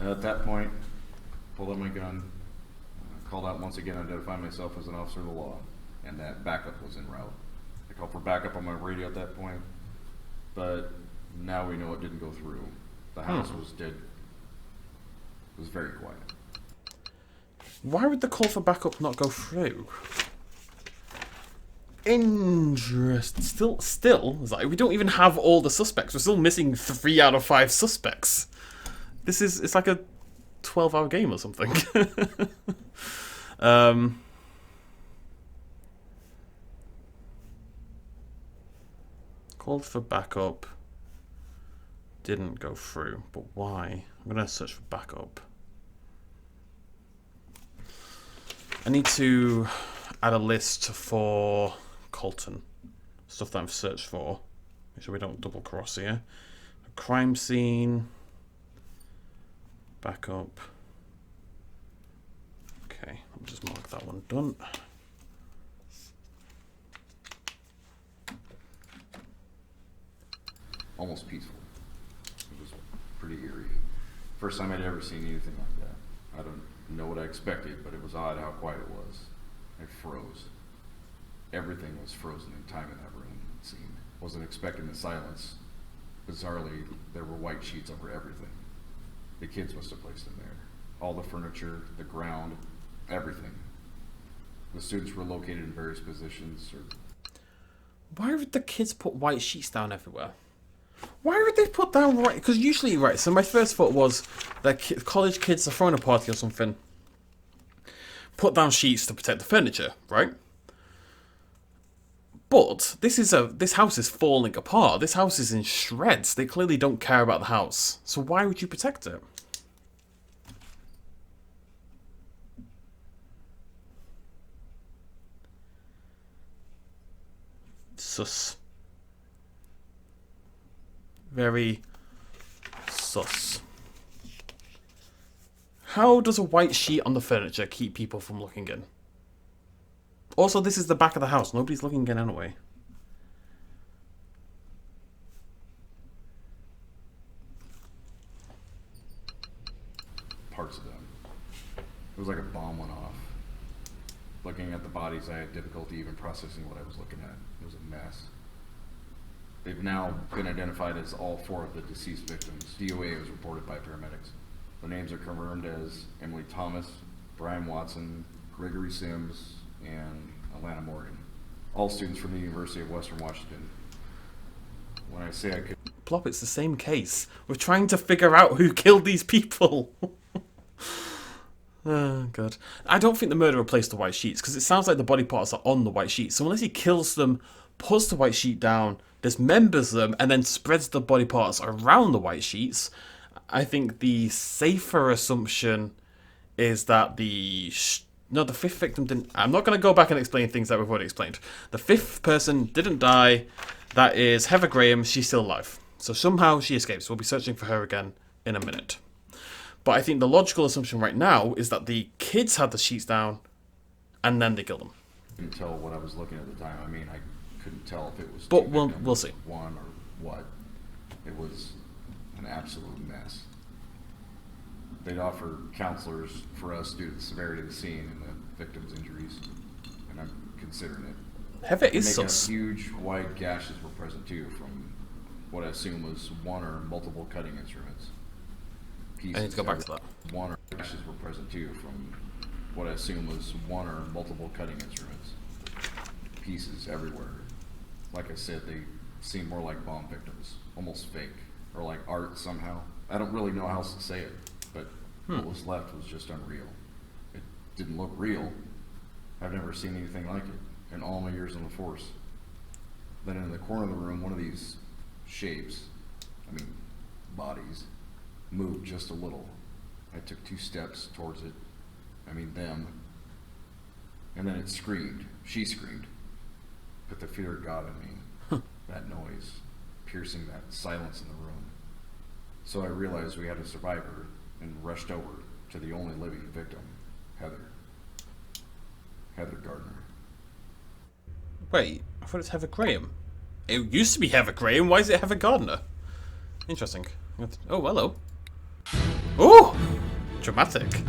At that point, pulled out my gun, called out once again, identified myself as an officer of the law, and that backup was en route. I called for backup on my radio at that point, but now we know it didn't go through. The house was dead. It was very quiet. Why would the call for backup not go through? Interesting. Still, it's like we don't even have all the suspects. We're still missing 3 out of 5 suspects. It's like a 12-hour game or something. Called for backup. Didn't go through, but why? I'm gonna search for backup. I need to add a list for Colton. Stuff that I've searched for. Make sure we don't double cross here. Crime scene. Backup. Okay, I'll just mark that one done. Almost peaceful. It was pretty eerie. First time I'd ever seen anything like that. I don't know what I expected, but it was odd how quiet it was. I froze. Everything was frozen in time in that room, it seemed. Wasn't expecting the silence. Bizarrely, there were white sheets over everything. The kids must have placed them there. All the furniture, the ground, everything. The students were located in various positions. Why would the kids put white sheets down everywhere? Why would they put down white? Because usually, right, so my first thought was that college kids are throwing a party or something. Put down sheets to protect the furniture, right? But this house is falling apart. This house is in shreds. They clearly don't care about the house. So why would you protect it? Sus. Very sus. How does a white sheet on the furniture keep people from looking in? Also, this is the back of the house. Nobody's looking in anyway. Parts of them. It was like a bomb went off. Looking at the bodies, I had difficulty even processing what I was looking at. It was a mess. They've now been identified as all 4 of the deceased victims. DOA was reported by paramedics. Their names are confirmed as Emily Thomas, Brian Watson, Gregory Sims, and Alana Morgan. All students from the University of Western Washington. When I say I could... Plop, it's the same case. We're trying to figure out who killed these people. Oh, God. I don't think the murderer placed the white sheets, because it sounds like the body parts are on the white sheets. So unless he kills them, puts the white sheet down, dismembers them, and then spreads the body parts around the white sheets, I think the safer assumption is that the 5th victim didn't... I'm not going to go back and explain things that we've already explained. The 5th person didn't die. That is Heather Graham. She's still alive. So somehow she escapes. We'll be searching for her again in a minute. But I think the logical assumption right now is that the kids had the sheets down and then they killed them. I couldn't tell what I was looking at the time. I mean, I couldn't tell if it was... But we'll see. One or what. It was an absolute mess. They'd offer counselors for us due to the severity of the scene and the victim's injuries, and I'm considering it. Heather is sus. Huge wide gashes were present too, from what I assume was one or multiple cutting instruments. Pieces I need to go back to that. One or gashes were present too, from what I assume was one or multiple cutting instruments. Pieces everywhere. Like I said, they seem more like bomb victims, almost fake, or like art somehow. I don't really know how else to say it, but what was left was just unreal. It didn't look real. I've never seen anything like it in all my years on the force. Then in the corner of the room, one of these shapes, bodies, moved just a little. I took 2 steps towards it, them, and then it screamed. She screamed. Put the fear of God in me. That noise, piercing that silence in the room. So I realized we had a survivor and rushed over to the only living victim, Heather Gardner. Wait, I thought it's Heather Graham. It used to be Heather Graham. Why is it Heather Gardner? Interesting. Oh, hello. Ooh! Dramatic.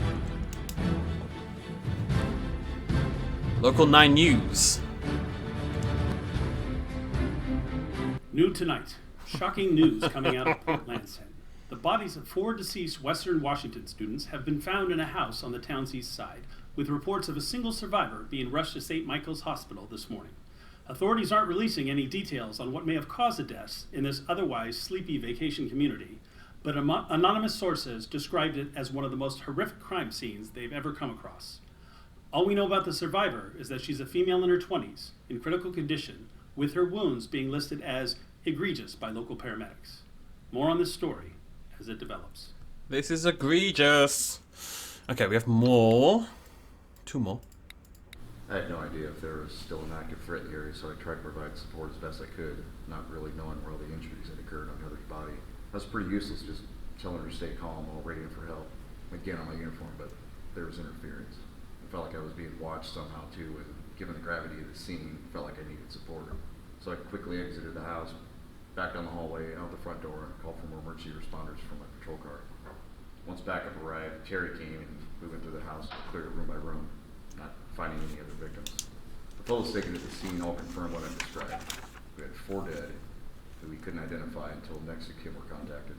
Local 9 News. New tonight. Shocking news coming out of Port Landsend. The bodies of 4 deceased Western Washington students have been found in a house on the town's east side, with reports of a single survivor being rushed to St. Michael's Hospital this morning. Authorities aren't releasing any details on what may have caused the deaths in this otherwise sleepy vacation community, but anonymous sources described it as one of the most horrific crime scenes they've ever come across. All we know about the survivor is that she's a female in her 20s, in critical condition, with her wounds being listed as egregious by local paramedics. More on this story as it develops. This is egregious. Okay, we have more. 2 more. I had no idea if there was still an active threat in the area, so I tried to provide support as best I could, not really knowing where all the injuries had occurred on Heather's body. I was pretty useless just telling her to stay calm while waiting for help. Again, on my uniform, but there was interference. I felt like I was being watched somehow too, and given the gravity of the scene, felt like I needed support. So I quickly exited the house, back down the hallway, out the front door, and called for more emergency responders from my patrol car. Once backup arrived, Terry came and we went through the house, cleared it room by room, not finding any other victims. The photos taken at the scene all confirmed what I described. We had 4 dead who we couldn't identify until next of kin were contacted.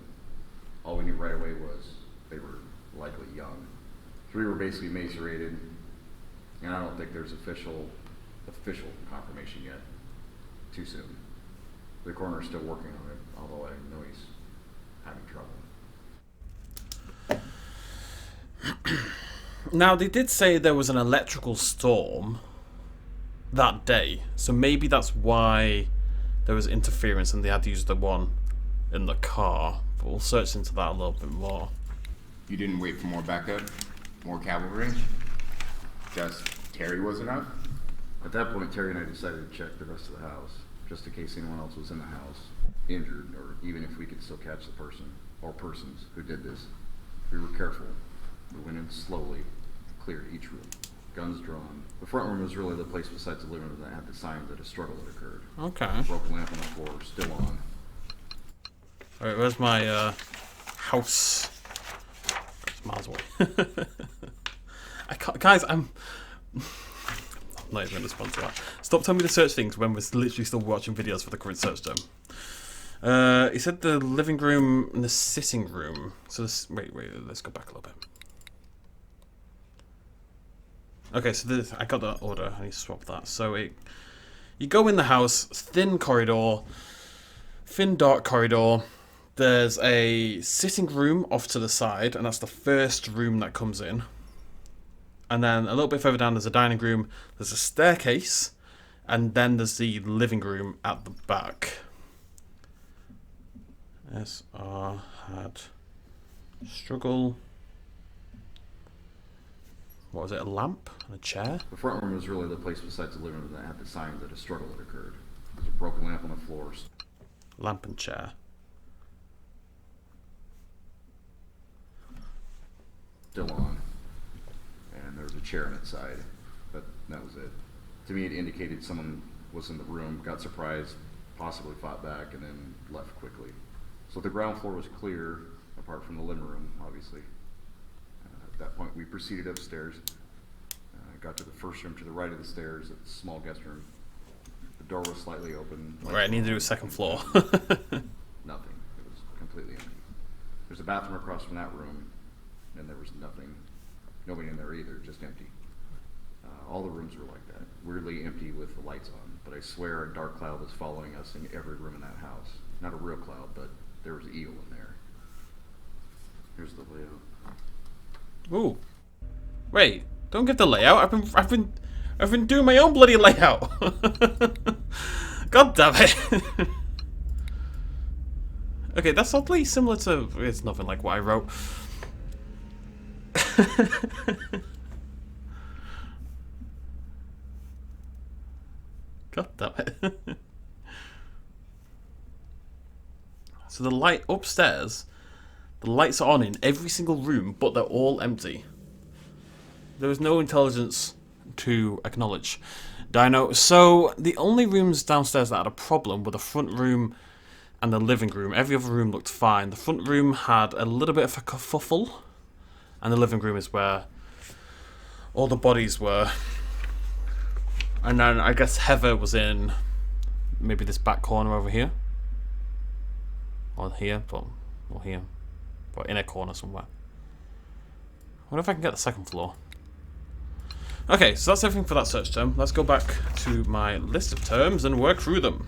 All we knew right away was they were likely young. 3 were basically macerated, and I don't think there's official confirmation yet. Too soon. The coroner's still working on it, although I know he's having trouble. Now, they did say there was an electrical storm that day, so maybe that's why there was interference and they had to use the one in the car. But we'll search into that a little bit more. You didn't wait for more backup? More cavalry? Just Terry was enough? At that point, Terry and I decided to check the rest of the house, just in case anyone else was in the house, injured, or even if we could still catch the person, or persons, who did this. We were careful. We went in slowly, cleared each room, guns drawn. The front room was really the place besides the living room that had the signs that a struggle had occurred. Okay. Broken lamp on the floor, still on. Alright, where's my house? It's miles away. Guys, I'm not even going to respond to that. Stop telling me to search things when we're literally still watching videos for the current search term. He said the living room and the sitting room. So this, wait, let's go back a little bit. Okay, so this, I got that order. I need to swap that. So you go in the house, thin corridor, thin dark corridor. There's a sitting room off to the side, and that's the first room that comes in. And then a little bit further down, there's a dining room. There's a staircase, and then there's the living room at the back. SR had struggle. What was it, a lamp and a chair? The front room was really the place besides the living room that had the signs that a struggle had occurred. There's a broken lamp on the floor. Lamp and chair. Still on. And there was a chair on its side, but that was it. To me, it indicated someone was in the room, got surprised, possibly fought back, and then left quickly. So the ground floor was clear, apart from the living room, obviously. At that point, we proceeded upstairs. Got to the first room to the right of the stairs, a small guest room. The door was slightly open. Right, I need to do a second floor. Nothing. It was completely empty. There's a bathroom across from that room, and there was nothing. Nobody in there either, just empty. All the rooms were like that, weirdly empty with the lights on. But I swear a dark cloud was following us in every room in that house. Not a real cloud, but there was evil in there. Here's the layout. Ooh, wait! Don't give the layout. I've been doing my own bloody layout. God damn it! Okay, that's oddly similar to. It's nothing like what I wrote. God damn it. So the light upstairs, the lights are on in every single room, but they're all empty. There is no intelligence to acknowledge. Dino. So the only rooms downstairs that had a problem were the front room and the living room. Every other room looked fine. The front room had a little bit of a kerfuffle And the living room is where all the bodies were. And then I guess Heather was in maybe this back corner over here. Or here, or here. But in a corner somewhere. I wonder if I can get the second floor. Okay, so that's everything for that search term. Let's go back to my list of terms and work through them.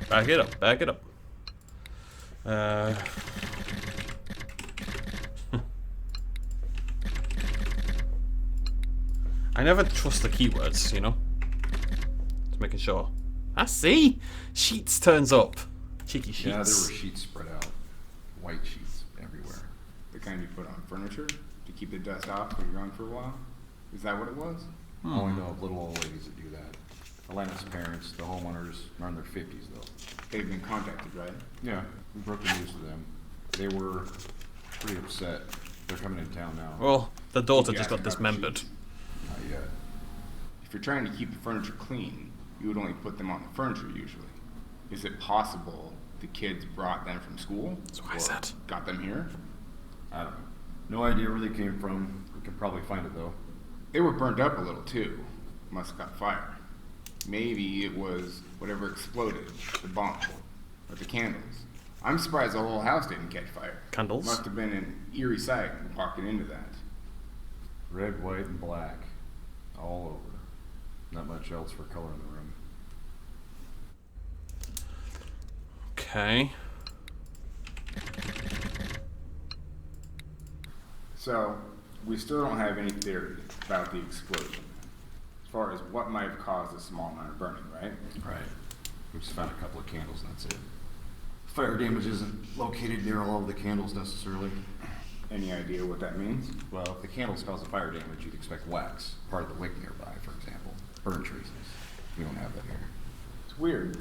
Back it up, back it up. I never trust the keywords, you know? Just making sure. I see! Sheets turns up. Cheeky sheets. Yeah, there were sheets spread out. White sheets everywhere. The kind you put on furniture to keep the dust off when you're gone for a while? Is that what it was? I only know of little old ladies that do that. Atlanta's parents, the homeowners, are in their 50s though. They've been contacted, right? Yeah, we broke the news to them. They were pretty upset. They're coming in town now. Well, the daughter You just got asked about the dismembered. sheets. Not yet. If you're trying to keep the furniture clean, you would only put them on the furniture usually. Is it possible the kids brought them from school? That's what I or said. Got them here? I don't know. No idea where they came from. We can probably find it though. They were burned up a little too. Must have caught fire. Maybe it was whatever exploded, the bomb, or the candles. I'm surprised the whole house didn't catch fire. Candles? Must have been an eerie sight walking into that. Red, white, and black. All over. Not much else for color in the room. Okay. So, we still don't have any theory about the explosion. As far as what might have caused a small amount of burning, right? Right. We just found a couple of candles and that's it. Fire damage isn't located near all of the candles necessarily. Any idea what that means? Well, if the candles cause the fire damage, you'd expect wax, part of the wick nearby, for example. Burn traces. We don't have that here. It's weird.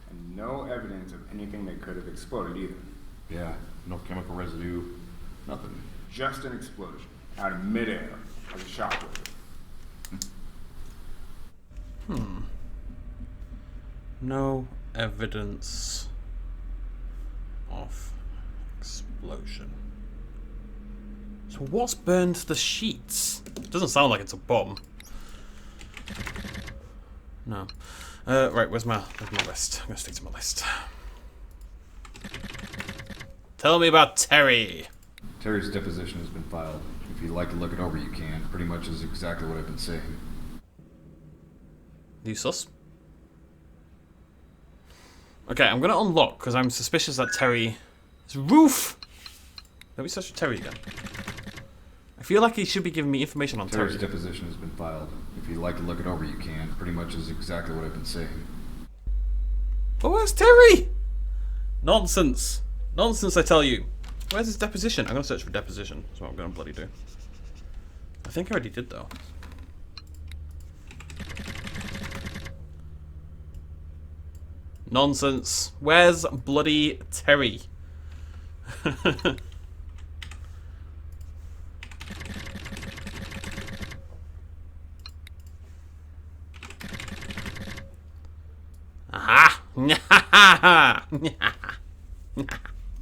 And no evidence of anything that could have exploded either. Yeah, no chemical residue, nothing. Just an explosion out of midair as a shockwave. No evidence of explosion. So what's burned the sheets? Doesn't sound like it's a bomb. No. Right, where's my list? I'm gonna stick to my list. Tell me about Terry. Terry's deposition has been filed. If you'd like to look it over, you can. Pretty much is exactly what I've been saying. You sus? Okay, I'm gonna unlock because I'm suspicious that Terry. His roof. Let me search for Terry again. I feel like he should be giving me information on Terry's Terry. deposition has been filed. If you'd like to look it over, you can. Pretty much is exactly what I've been saying. Oh, where's Terry? Nonsense. Nonsense, I tell you. Where's his deposition? I'm gonna search for deposition. That's what I'm gonna bloody do. I think I already did though. Nonsense. Where's bloody Terry? Aha!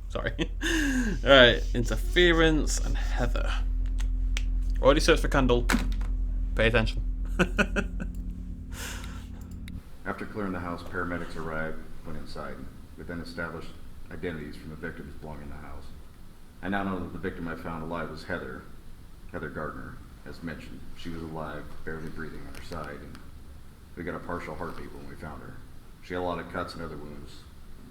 Sorry. Alright, interference and Heather. Already searched for candle. Pay attention. After clearing the house, paramedics arrived, went inside. We then established identities from the victims belonging in the house. I now know that the victim I found alive was Heather Gardner. As mentioned, she was alive, barely breathing on her side, and we got a partial heartbeat when we found her. She had a lot of cuts and other wounds,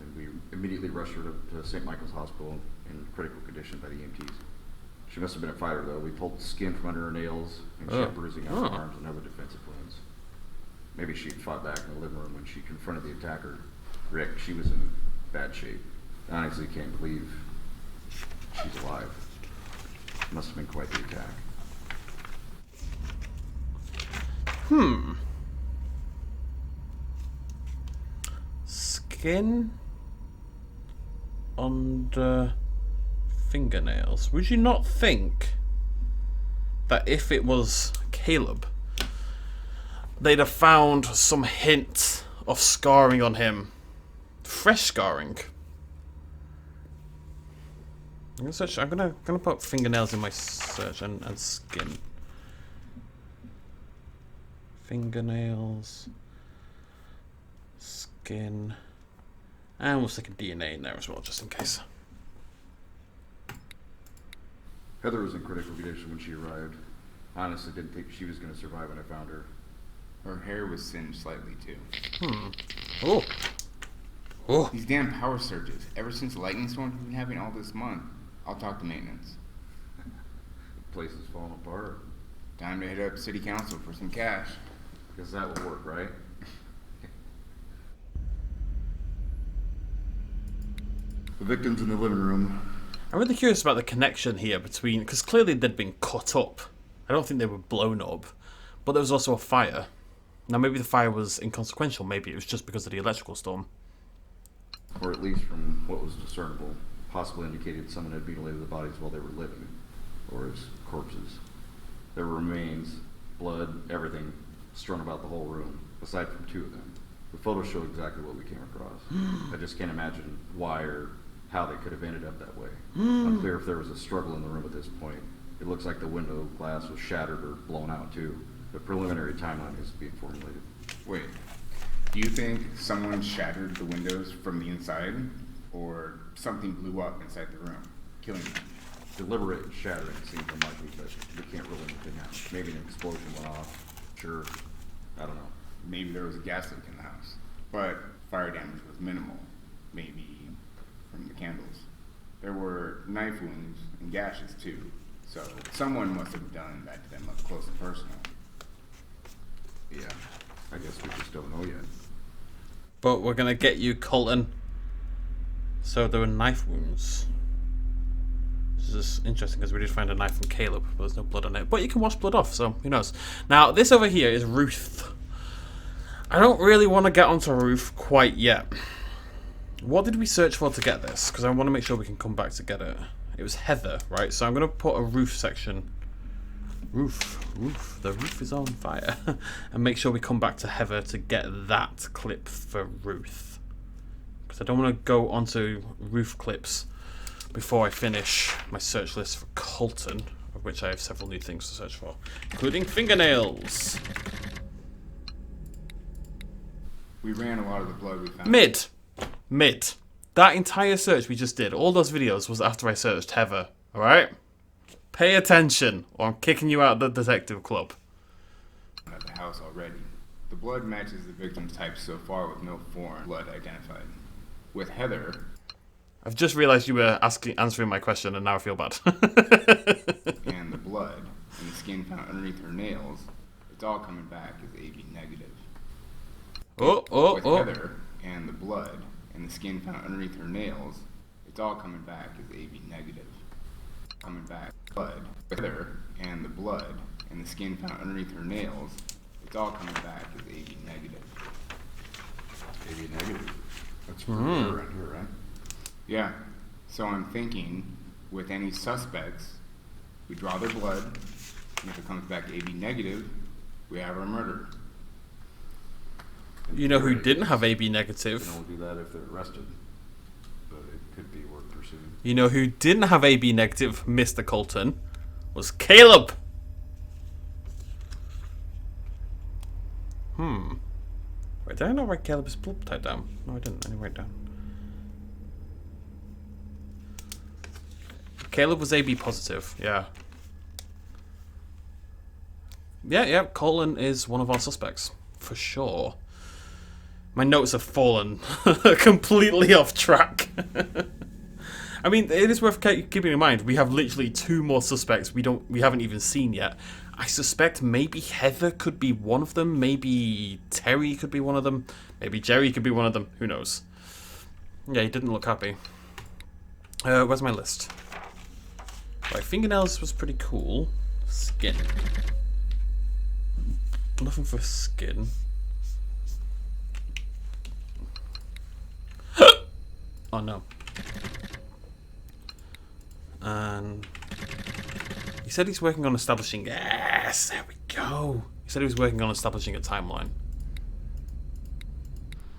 and we immediately rushed her to St. Michael's Hospital in critical condition by the EMTs. She must have been a fighter, though. We pulled the skin from under her nails, and she had bruising on her arms and other defensive wounds. Maybe she fought back in the living room when she confronted the attacker. Rick, she was in bad shape. I honestly can't believe she's alive. Must have been quite the attack. Skin under fingernails. Would you not think that if it was Caleb, they'd have found some hint of scarring on him. Fresh scarring. I'm gonna search. I'm gonna put fingernails in my search and skin. Fingernails, skin, and we'll stick a DNA in there as well, just in case. Heather was in critical condition when she arrived. Honestly, didn't think she was going to survive when I found her. Her hair was singed slightly too. Oh. Oh. These damn power surges. Ever since lightning storms we've been having all this month. I'll talk to maintenance. The place is falling apart. Time to hit up city council for some cash. Guess that will work, right? The victim's in the living room. I'm really curious about the connection here between, because clearly they'd been cut up. I don't think they were blown up, but there was also a fire. Now maybe the fire was inconsequential. Maybe it was just because of the electrical storm. Or at least from what was discernible, possibly indicated someone had mutilated the bodies while they were living, or as corpses. There were remains, blood, everything strewn about the whole room, aside from 2 of them. The photos show exactly what we came across. I just can't imagine why or how they could have ended up that way. Unclear if there was a struggle in the room at this point. It looks like the window glass was shattered or blown out too. The preliminary timeline is being formulated. Wait, do you think someone shattered the windows from the inside? Or something blew up inside the room, killing them? Deliberate shattering seems unlikely, but we can't rule anything out. Maybe an explosion went off. Sure. I don't know. Maybe there was a gas leak in the house. But fire damage was minimal. Maybe from the candles. There were knife wounds and gashes too. So someone must have done that to them up close and personal. Yeah. I guess we just don't know yet. But we're gonna get you, Colton. So there were knife wounds. This is interesting because we did find a knife from Caleb, but there's no blood on it. But you can wash blood off, so who knows. Now, this over here is Ruth. I don't really want to get onto Ruth quite yet. What did we search for to get this? Because I want to make sure we can come back to get it. It was Heather, right? So I'm going to put a Ruth section. Ruth. The roof is on fire. And make sure we come back to Heather to get that clip for Ruth. Because I don't want to go onto Ruth clips before I finish my search list for Colton, of which I have several new things to search for, including fingernails. We ran a lot of the blood we found. Mid. That entire search we just did, all those videos, was after I searched Heather, alright? Pay attention, or I'm kicking you out of the detective club. At the house already. The blood matches the victim's type so far with no foreign blood identified. With Heather... I've just realised you were answering my question, and now I feel bad. and the blood and the skin found underneath her nails, it's all coming back as AB negative. With Heather and the blood and the skin found underneath her nails, it's all coming back as AB negative. Coming back. Blood. With Heather and the blood and the skin found underneath her nails, it's all coming back as AB negative. AB negative. That's pretty rare around here, right? Yeah, so I'm thinking, with any suspects, we draw their blood, and if it comes back AB negative, we have our murderer. You know who didn't have AB negative? You can only do that if they're arrested, but it could be worth pursuing. You know who didn't have AB negative, Mr. Colton, was Caleb. Wait, did I not write Caleb's blood type down? No, I didn't. I didn't write it down. Caleb was AB positive, yeah. Yeah, Colton is one of our suspects, for sure. My notes have fallen completely off track. I mean, it is worth keeping in mind, we have literally 2 more suspects we haven't even seen yet. I suspect maybe Heather could be one of them, maybe Terry could be one of them, maybe Jerry could be one of them, who knows. Yeah, he didn't look happy. Where's my list? Right, fingernails was pretty cool. Skin. Nothing for skin. Oh no. And he said he's working on establishing. Yes, there we go. He said he was working on establishing a timeline.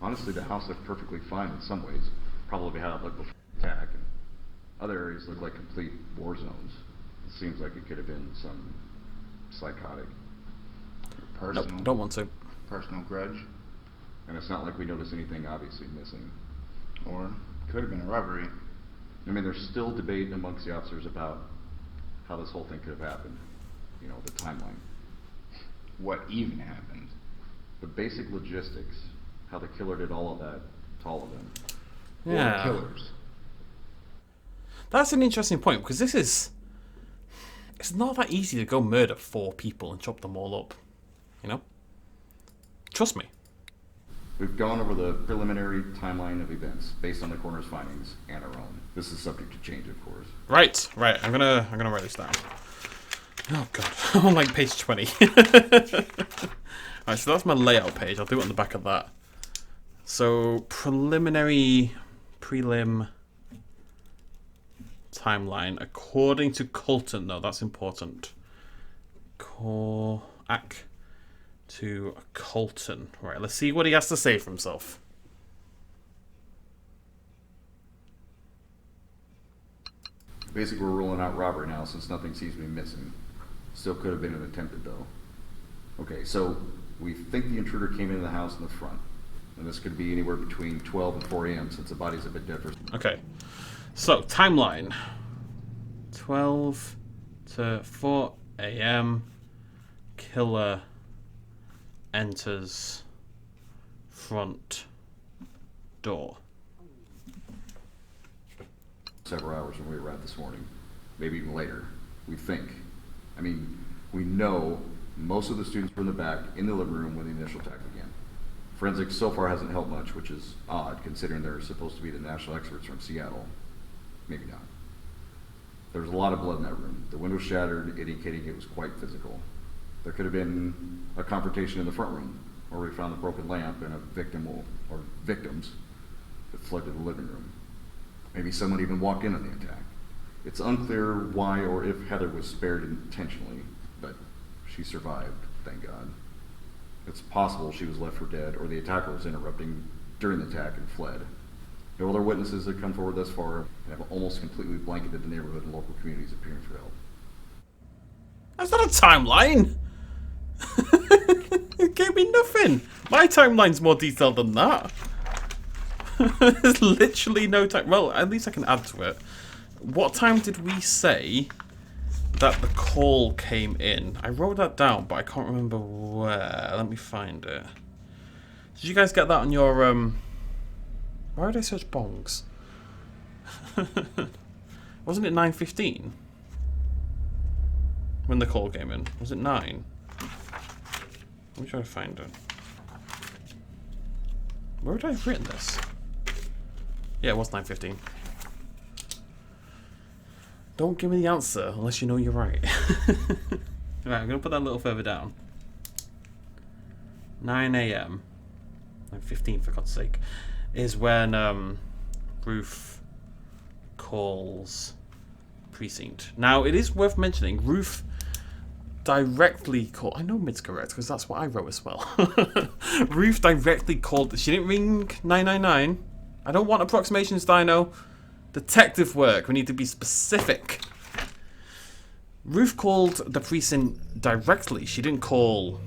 Honestly, the house looked perfectly fine in some ways. Probably how it looked before the attack. And other areas look like complete war zones. It seems like it could have been some psychotic. Personal. Nope, don't want to. Personal grudge. And it's not like we noticed anything obviously missing. Or could have been a robbery. I mean, there's still debate amongst the officers about how this whole thing could have happened. You know, the timeline. What even happened? The basic logistics. How the killer did all of that to all of them. Yeah. Or killers. That's an interesting point, because it's not that easy to go murder 4 people and chop them all up. You know? Trust me. We've gone over the preliminary timeline of events based on the coroner's findings and our own. This is subject to change, of course. Right. I'm gonna write this down. Oh god, I'm on like page 20. Alright, so that's my layout page. I'll do it on the back of that. So prelim timeline according to Colton. No, that's important. To Colton. Right, let's see what he has to say for himself. Basically, we're ruling out robbery now since nothing seems to be missing. Still could have been an attempted, though. Okay, so we think the intruder came into the house in the front. And this could be anywhere between 12 and 4 a.m. since the bodies have been dead for... Okay, so timeline. 12 to 4 a.m. Killer enters front door. Several hours when we arrived this morning. Maybe even later. We think. I mean, we know most of the students were in the back in the living room when the initial attack began. Forensics so far hasn't helped much, which is odd considering they're supposed to be the national experts from Seattle. Maybe not. There was a lot of blood in that room. The window shattered, indicating it was quite physical. There could have been a confrontation in the front room, where we found the broken lamp and a victim or victims that fled to the living room. Maybe someone even walked in on the attack. It's unclear why or if Heather was spared intentionally, but she survived, thank God. It's possible she was left for dead, or the attacker was interrupting during the attack and fled. No other witnesses have come forward thus far and have almost completely blanketed the neighborhood and local communities appearing for help. That's not a timeline! It gave me nothing! My timeline's more detailed than that. There's literally no time. Well, at least I can add to it. What time did we say that the call came in? I wrote that down, but I can't remember where. Let me find it. Did you guys get that on your, Why would I search bongs? Wasn't it 9:15? When the call came in. Was it 9? Let me try to find it. Where would I have written this? Yeah, it was 9:15. Don't give me the answer unless you know you're right. Right, I'm going to put that a little further down. 9 a.m. 9:15 for God's sake. Is when Ruth calls precinct. Now, it is worth mentioning, Ruth directly called... I know Mid's correct, because that's what I wrote as well. Ruth directly called... She didn't ring 999. I don't want approximations, Dino. Detective work. We need to be specific. Ruth called the precinct directly. She didn't call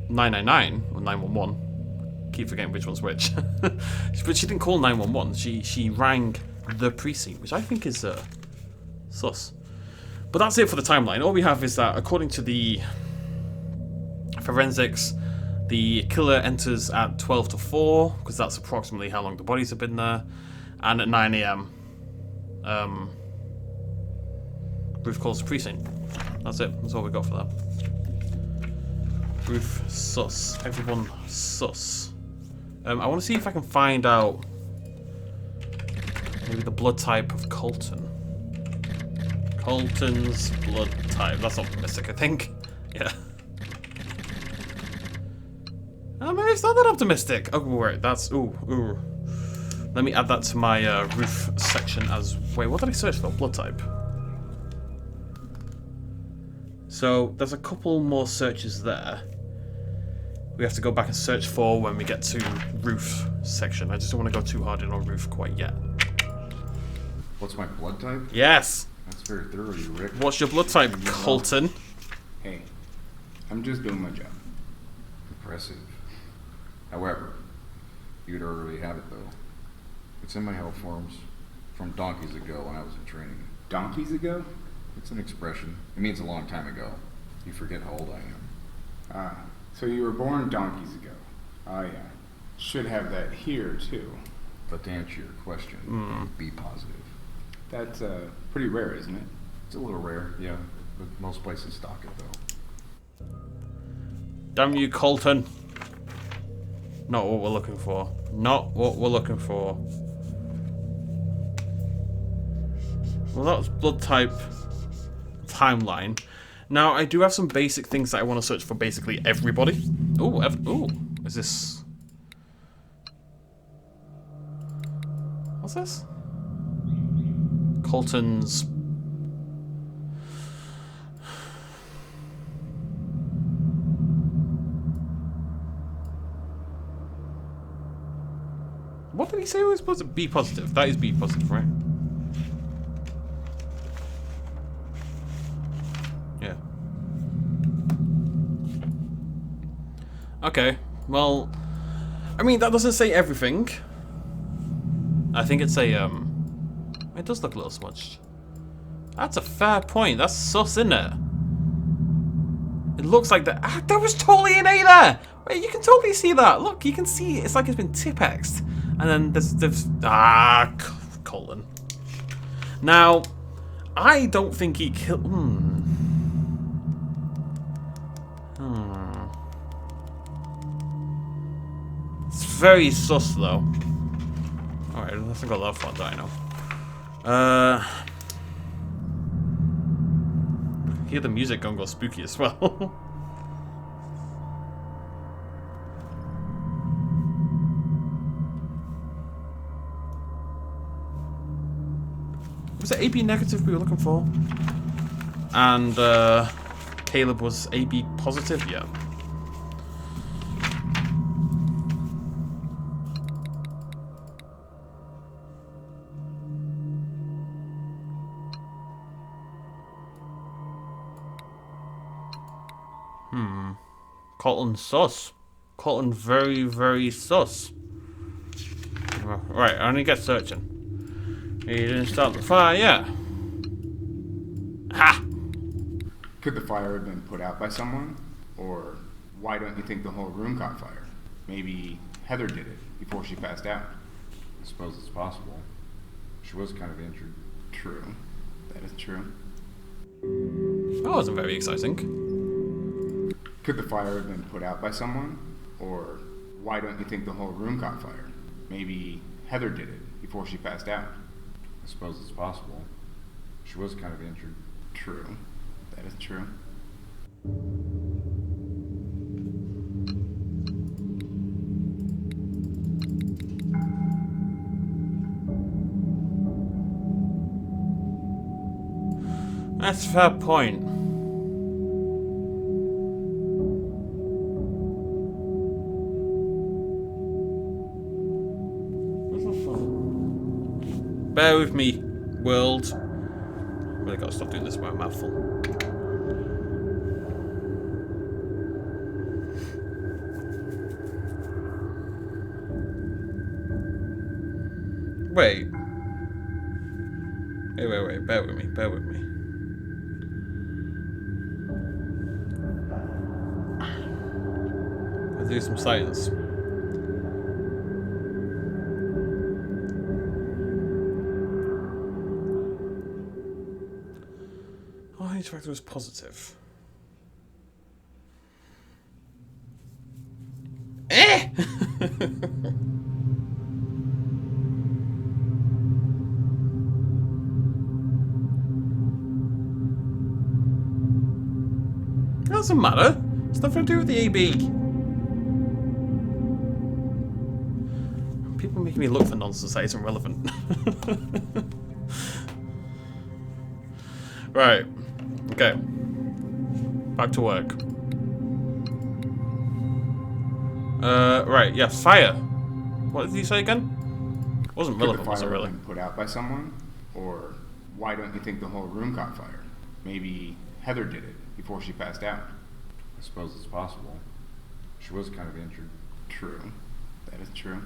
999 or 911. Keep forgetting which one's which. But she didn't call 911. She rang the precinct, which I think is sus. But that's it for the timeline. All we have is that, according to the forensics, the killer enters at 12 to 4, because that's approximately how long the bodies have been there. And at 9 a.m., Ruth calls the precinct. That's it. That's all we got for that. Ruth sus. Everyone sus. I want to see if I can find out maybe the blood type of Colton. Colton's blood type. That's optimistic, I think. Yeah. Maybe it's not that optimistic. Oh, wait. That's... Ooh. Let me add that to my Ruth section as... Wait, what did I search for? Blood type. So there's a couple more searches there. We have to go back and search for when we get to roof section. I just don't want to go too hard in on roof quite yet. What's my blood type? Yes! That's very thorough, you Rick. What's your blood type, Colton? Hey, I'm just doing my job. Impressive. However, you'd already have it though. It's in my health forms from donkeys ago when I was in training. Donkeys ago? It's an expression. It means a long time ago. You forget how old I am. Ah, so you were born donkeys ago. Oh yeah. Should have that here too. But to answer your question, be positive. That's pretty rare, isn't it? It's a little rare, yeah, but most places stock it though. Damn you, Colton. Not what we're looking for. Not what we're looking for. Well, that was blood type timeline. Now, I do have some basic things that I want to search for basically everybody. Ooh, ooh, is this... What's this? Colton's... What did he say was supposed to be positive? That is B positive, right? Yeah. Okay, well... I mean, that doesn't say everything. I think it's a, It does look a little smudged. That's a fair point. That's sus, isn't it? It looks like that. Ah, there was totally an A there! Wait, you can totally see that. Look, you can see it's like it's been Tipp-X'd. And then there's Colton. Now, I don't think he killed... It's very sus, though. Alright, let's go that far, I know. Hear the music gonna go spooky as well. Was it AB negative we were looking for? And Caleb was AB positive? Yeah. Colton sus. Colton very, very sus. Right, I only get searching. He didn't start the fire, yeah. Ha! Could the fire have been put out by someone? Or why don't you think the whole room caught fire? Maybe Heather did it before she passed out. I suppose it's possible. She was kind of injured. True. That is true. That wasn't very exciting. Could the fire have been put out by someone? Or why don't you think the whole room caught fire? Maybe Heather did it before she passed out. I suppose it's possible. She was kind of injured. True. That is true. That's a fair point. Bear with me, world. Really gotta stop doing this by a mouthful. Wait. Wait. Bear with me. Let's do some science. Interactor was positive. Eh! Doesn't matter. It's nothing to do with the AB. People making me look for nonsense that isn't relevant. Right. Okay. Back to work. Right, yeah, fire. What did he say again? Wasn't Could the relevant, was it fire really? have been put out by someone? Or why don't you think the whole room caught fire? Maybe Heather did it before she passed out. I suppose it's possible. She was kind of injured. True. That is true.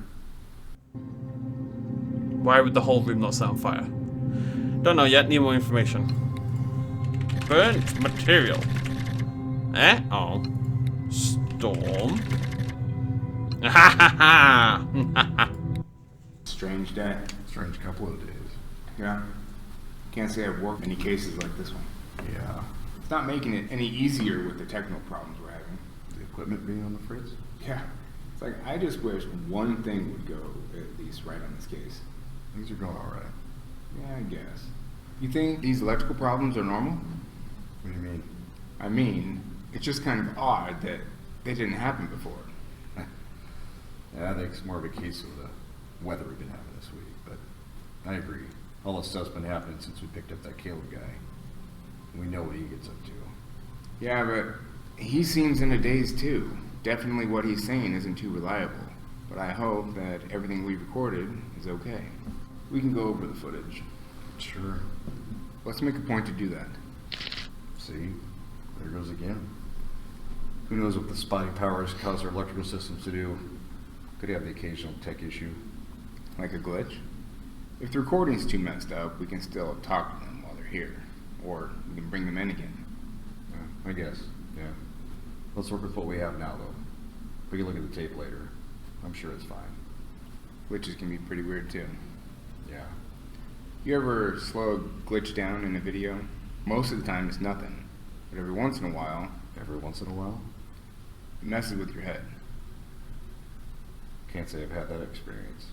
Why would the whole room not set on fire? Don't know yet, need more information. Burnt material. Eh? Oh. Storm. Ha ha ha! Strange day. Strange couple of days. Yeah. Can't say I've worked many cases like this one. Yeah. It's not making it any easier with the technical problems we're having. The equipment being on the fritz? Yeah. It's like, I just wish one thing would go at least right on this case. Things are going alright. Yeah, I guess. You think these electrical problems are normal? What do you mean? I mean, it's just kind of odd that they didn't happen before. Yeah, I think it's more of a case of the weather we've been having this week, but I agree. All this stuff's been happening since we picked up that Caleb guy. We know what he gets up to. Yeah, but he seems in a daze too. Definitely what he's saying isn't too reliable. But I hope that everything we recorded is okay. We can go over the footage. Sure. Let's make a point to do that. See? There goes again. Who knows what the spotty powers cause our electrical systems to do? Could have the occasional tech issue. Like a glitch? If the recording's too messed up, we can still talk to them while they're here. Or we can bring them in again. Yeah, I guess, yeah. Let's work with what we have now, though. We can look at the tape later. I'm sure it's fine. Glitches can be pretty weird, too. Yeah. You ever slow a glitch down in a video? Most of the time it's nothing. But every once in a while, Every once in a while? it messes with your head. Can't say I've had that experience.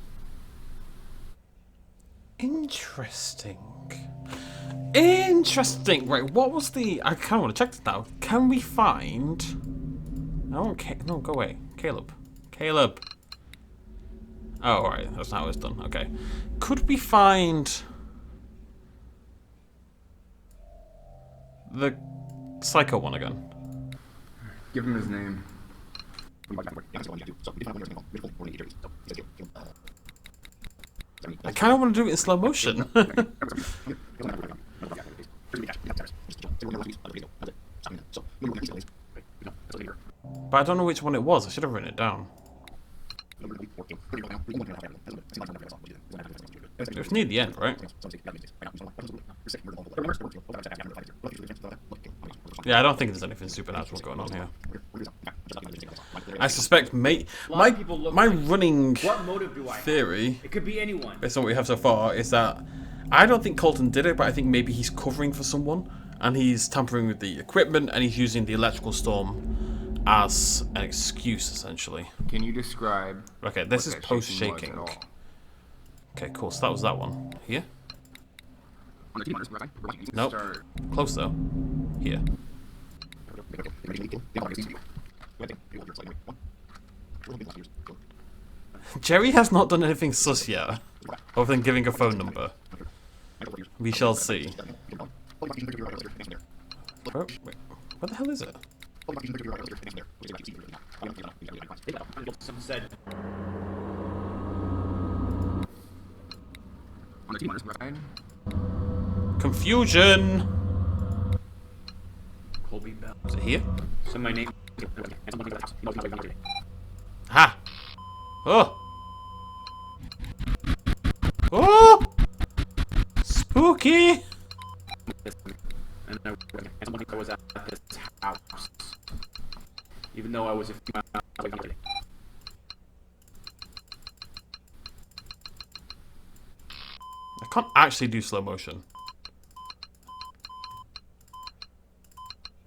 Interesting. Interesting. Right, what was the... I kind of want to check this now. Can we find... I want... No, go away. Caleb. Caleb. Oh, alright. That's not how it's done. Okay. Could we find... the psycho one again? Give him his name. I kind of want to do it in slow motion. But I don't know which one it was. I should have written it down. It's near the end, right? Yeah, I don't think there's anything supernatural going on here. I suspect my running What motive do I have? theory, It could be anyone. based on what we have so far, is that I don't think Colton did it, but I think maybe he's covering for someone, and he's tampering with the equipment, and he's using the electrical storm as an excuse, essentially. Can you describe... Okay, this what is that post shaking was shaking. at all? Okay, cool. So that was that one. Here? Nope. Start. Close though. Here. Jerry has not done anything sus yet, other than giving a phone number. We shall see. Oh, wait, what the hell is it? Someone said, Confusion! Colby Bell. Is it here? So my name. Ha! Oh! Oh! Spooky! And I was at this house. Even though I was a few miles away. I can't actually do slow motion.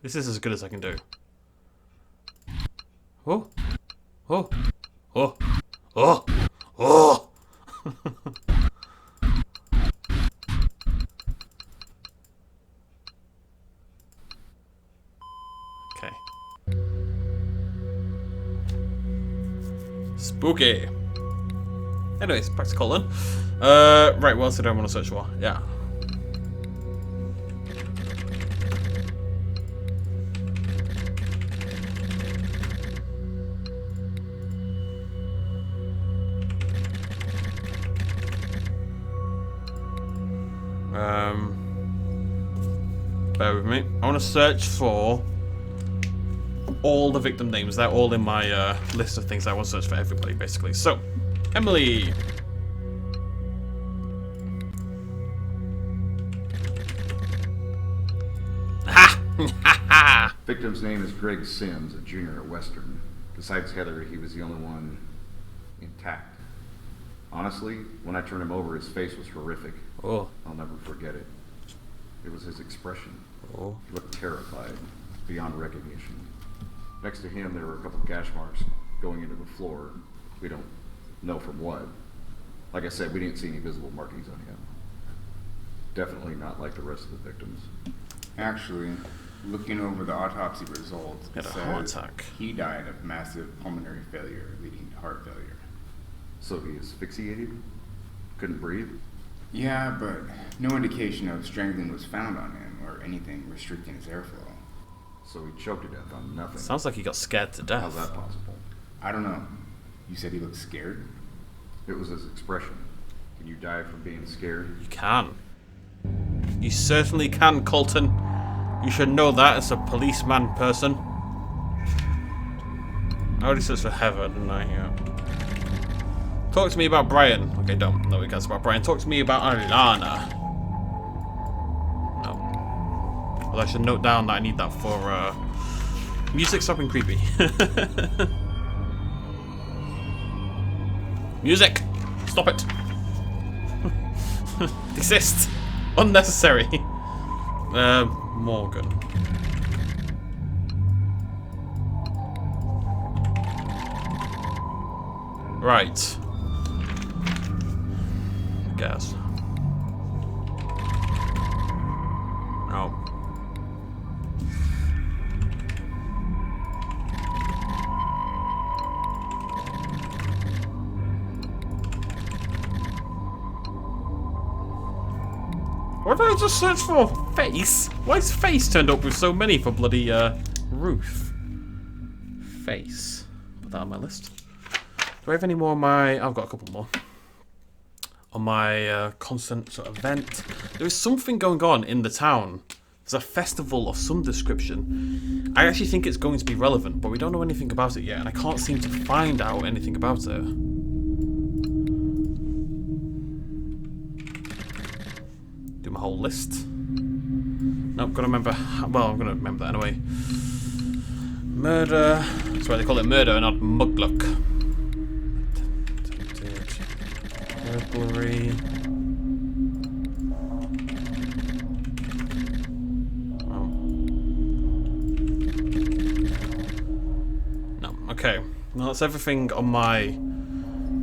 This is as good as I can do. Oh! Oh! Oh! Oh! Oh! Okay. Spooky. Anyways, back to Colin. Right, what else did I want to search for? Yeah. Bear with me. I want to search for all the victim names. They're all in my list of things I want to search for everybody, basically. So, Emily. Ha! Victim's name is Greg Sims, a junior at Western. Besides Heather, he was the only one intact. Honestly, when I turned him over, his face was horrific. Oh. I'll never forget it. It was his expression. Oh. He looked terrified, beyond recognition. Next to him, there were a couple gash marks going into the floor. We don't know from what. Like I said, we didn't see any visible markings on him. Definitely not like the rest of the victims. Actually, looking over the autopsy results, Had it a heart says attack. he died of massive pulmonary failure leading to heart failure. So he asphyxiated? Couldn't breathe? Yeah, but no indication of strangling was found on him or anything restricting his airflow. So he choked to death on nothing. Sounds like he got scared to death. How's that possible? I don't know. You said he looked scared? It was his expression. Can you die from being scared? You can. You certainly can, Colton. You should know that as a policeman person. I already searched for Heather, didn't I? Yeah. Talk to me about Brian. Okay, don't. Nobody cares about Brian. Talk to me about Alana. No. Well, I should note down that I need that for music stopping creepy. Music! Stop it! Desist! Unnecessary! Morgan. Right. Guess. No. What did I just search for? Face? Why is face turned up with so many for bloody Ruth? Face. Put that on my list. Do I have any more on my... I've got a couple more. On my constant sort of event. There is something going on in the town. There's a festival of some description. I actually think it's going to be relevant, but we don't know anything about it yet, and I can't seem to find out anything about it. Do my whole list. Nope, gotta remember. Well, I'm gonna remember that anyway. Murder. That's why they call it murder, not mugluck. Burglary. Oh. No, okay. Well, that's everything on my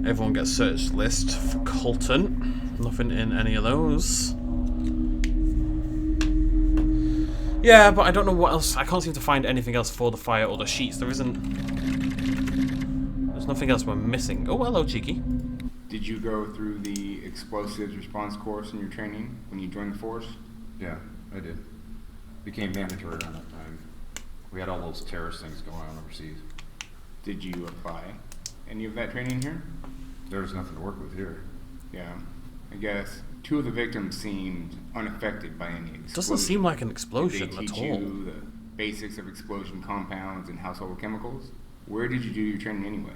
everyone gets searched list for Colton. Nothing in any of those. Yeah, but I don't know what else. I can't seem to find anything else for the fire or the sheets. There's nothing else we're missing. Oh, hello, Cheeky. Did you go through the explosives response course in your training when you joined the force? Yeah, I did. Became mandatory around that time. We had all those terrorist things going on overseas. Did you apply any of that training here? There was nothing to work with here. Yeah, I guess. Two of the victims seemed unaffected by any explosion. Doesn't seem like an explosion Did they at teach all. you the basics of explosion compounds and household chemicals? Where did you do your training anyway?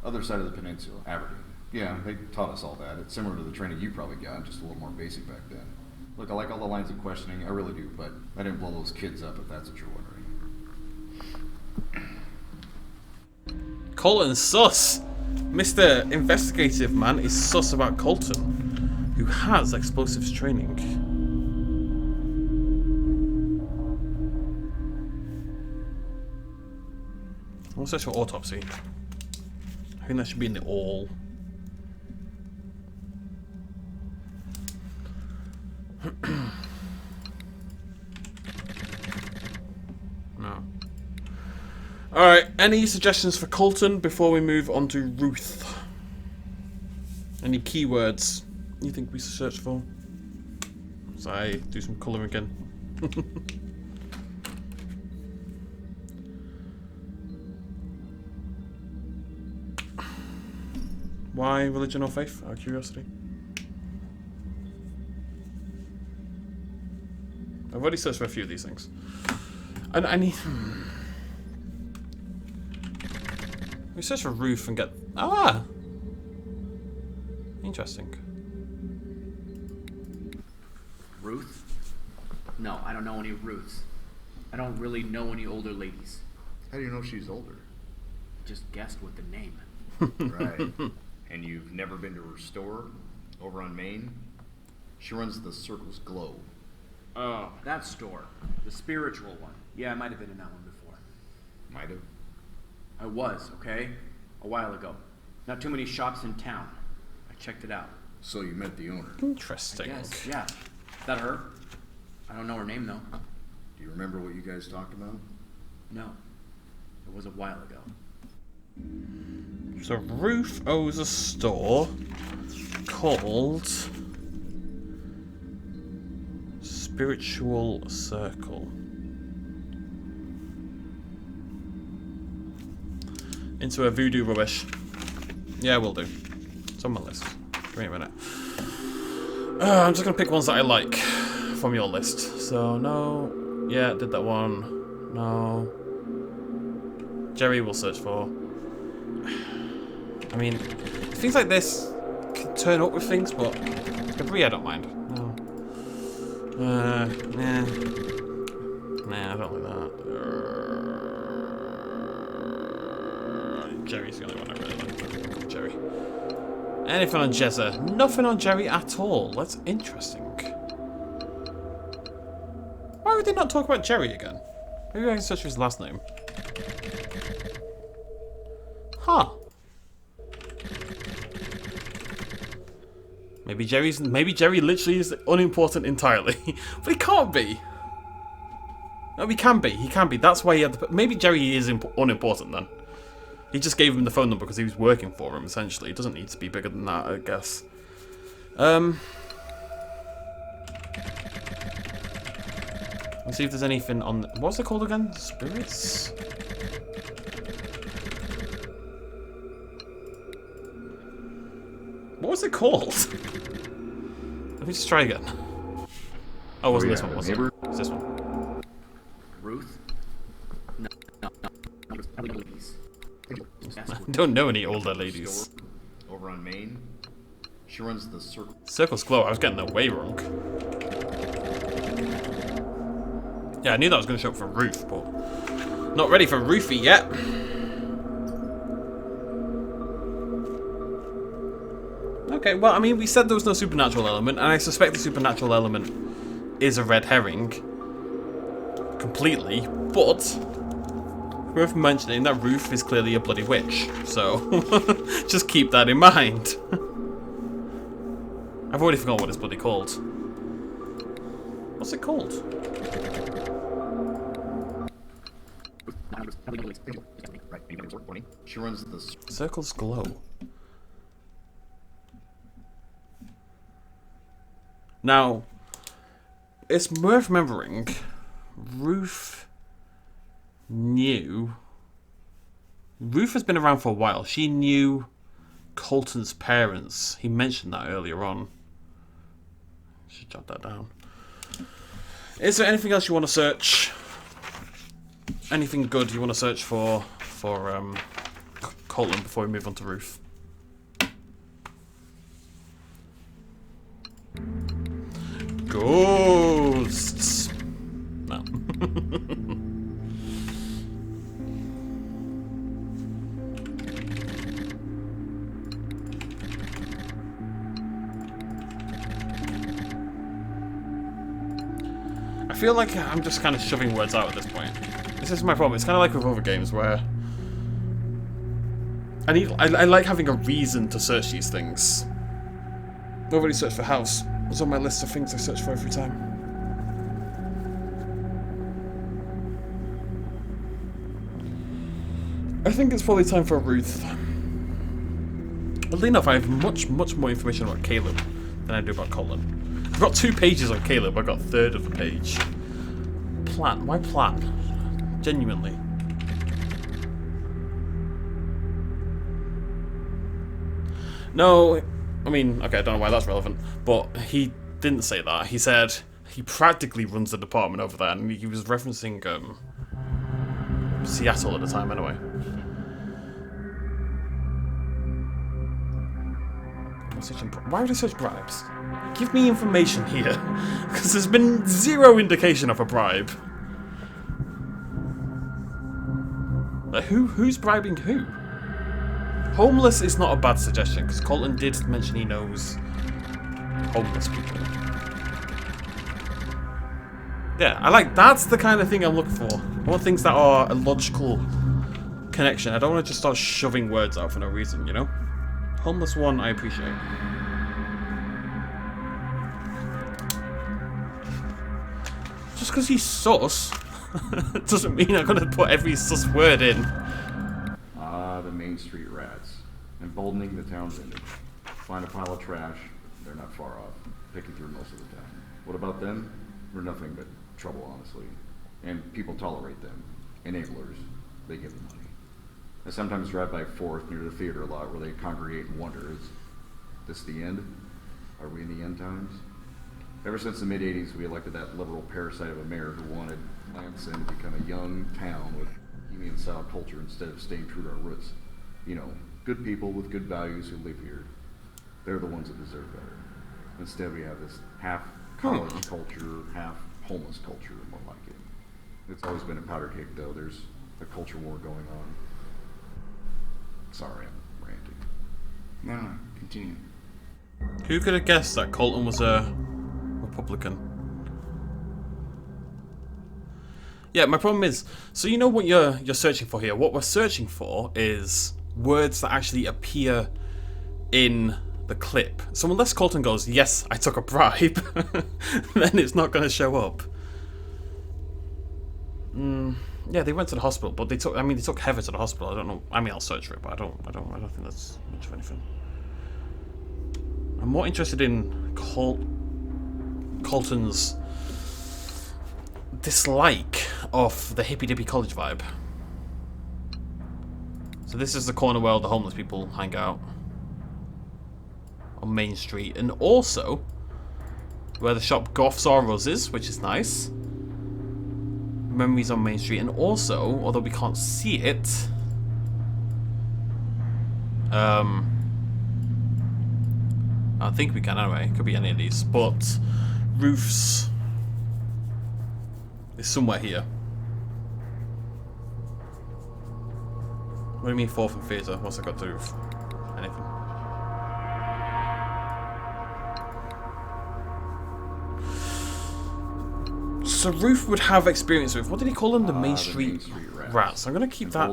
Other side of the peninsula, Aberdeen. Yeah, they taught us all that. It's similar to the training you probably got, just a little more basic back then. Look, I like all the lines of questioning, I really do, but I didn't blow those kids up if that's what you're wondering. Colton's sus. Mr. Investigative Man is sus about Colton, who has explosives training. What's this for autopsy? I think that should be in the all. No. Alright, any suggestions for Colton before we move on to Ruth? Any keywords you think we should search for? So I do some colouring again. Why religion or faith? Out of curiosity. I've already searched for a few of these things. And I need... We search for roof and get... Ah! Interesting. Ruth? No, I don't know any Ruths. I don't really know any older ladies. How do you know she's older? Just guessed with the name. Right. And you've never been to her store over on Main? She runs the Circle's Glow. Oh, that store. The spiritual one. Yeah, I might have been in that one before. Might have. I was, okay? A while ago. Not too many shops in town. I checked it out. So you met the owner. Interesting. Yes, yeah. Is that her? I don't know her name, though. Do you remember what you guys talked about? No. It was a while ago. So Ruth owns a store called Spiritual Circle. Into a voodoo rubbish. Yeah, we'll do. It's on my list. Give me a minute. I'm just gonna pick ones that I like from your list. So no, yeah, did that one. No. Jerry will search for. I mean, things like this can turn up with things, but debris I don't mind. No. Nah. Nah, I don't like that. Jerry's the only one I really like. Jerry. Anything on Jezza? Nothing on Jerry at all. That's interesting. Why would they not talk about Jerry again? Maybe I can search for his last name. Huh. Maybe Jerry literally is unimportant entirely. But he can't be. No, he can be. He can be. That's why he had the... Maybe Jerry is unimportant then. He just gave him the phone number because he was working for him, essentially. It doesn't need to be bigger than that, I guess. Let's see if there's anything on... What's it called again? Spirits? What was it called? Let me just try again. Oh, it wasn't this one, was it? It's this one. Ruth? No. Ladies. I don't know any older ladies. Over on Main. She runs the Circle. Circle's Glow. I was getting that way wrong. Yeah, I knew that was going to show up for Ruth, but not ready for Ruthie yet. Okay, well, I mean, we said there was no supernatural element, and I suspect the supernatural element is a red herring. Completely, but worth mentioning that Ruth is clearly a bloody witch, so just keep that in mind. I've already forgotten what it's bloody called. What's it called? She runs the Circle's Glow. Now, it's worth remembering, Ruth has been around for a while. She knew Colton's parents. He mentioned that earlier on. Should jot that down. Is there anything else you want to search? Anything good you want to search for Colton before we move on to Ruth? Ghosts. No. I feel like I'm just kind of shoving words out at this point. This is my problem. It's kind of like with other games where I like having a reason to search these things. I've already searched for house. It's on my list of things I search for every time. I think it's probably time for Ruth. Oddly enough, I have much more information about Caleb than I do about Colin. I've got 2 pages on Caleb, I got a third of a page. Plan? Why plan? Genuinely. No, I mean, okay, I don't know why that's relevant, but he didn't say that. He said, He practically runs the department over there, and he was referencing Seattle at the time, anyway. Why would I search bribes? Give me information here, because there's been zero indication of a bribe. Like, who's bribing who? Homeless is not a bad suggestion, because Colton did mention he knows homeless people. Yeah, that's the kind of thing I'm looking for. I want things that are a logical connection. I don't want to just start shoving words out for no reason, you know? Homeless one, I appreciate. Just because he's sus doesn't mean I'm going to put every sus word in. The Main Street rats. Emboldening the town's image. Find a pile of trash, they're not far off. Picking through most of the town. What about them? They're nothing but trouble, honestly. And people tolerate them. Enablers. They give them money. I sometimes drive by 4th near the theater a lot where they congregate and wonder, is this the end? Are we in the end times? Ever since the mid-'80s, we elected that liberal parasite of a mayor who wanted Landsend to become a young town with bohemian-style culture instead of staying true to our roots. You know, good people with good values who live here. They're the ones that deserve better. Instead, we have this half college culture, half homeless culture, and more like it. It's always been a powder keg, though. There's a culture war going on. Sorry, I'm ranting. No, continue. Who could have guessed that Colton was a Republican? Yeah, my problem is, so you know what you're searching for here? What we're searching for is words that actually appear in the clip. So unless Colton goes, yes, I took a bribe, then it's not going to show up. Yeah, they went to the hospital, but they took Heather to the hospital. I don't know. I mean, I'll search for it, but I don't think that's much of anything. I'm more interested in Colton's dislike of the hippy-dippy college vibe. So this is the corner where all the homeless people hang out on Main Street, and also where the shop Goths R Us is, which is nice. Memories on Main Street, and also, although we can't see it, I think we can anyway. It could be any of these, but Roofs is somewhere here. What do you mean 4th and Theatre? What's I got to do with anything? So Roof would have experience with, what did he call them? The Main Street rats. I'm going to keep that.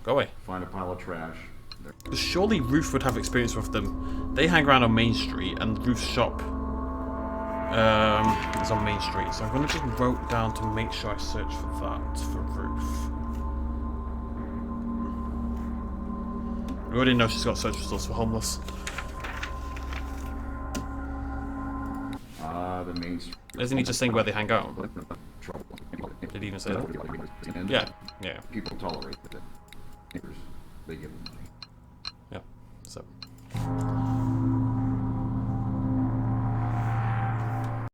Go away. Find a pile of trash. Surely Roof would have experience with them. They hang around on Main Street, and Roof's shop is on Main Street. So I'm going to just wrote down to make sure I search for that for Roof. We already know she's got search results for homeless. The Main Street. Isn't he just saying where they hang out? Did he even say that? Yeah. Yeah. People tolerate them. They give them money. Yeah. So.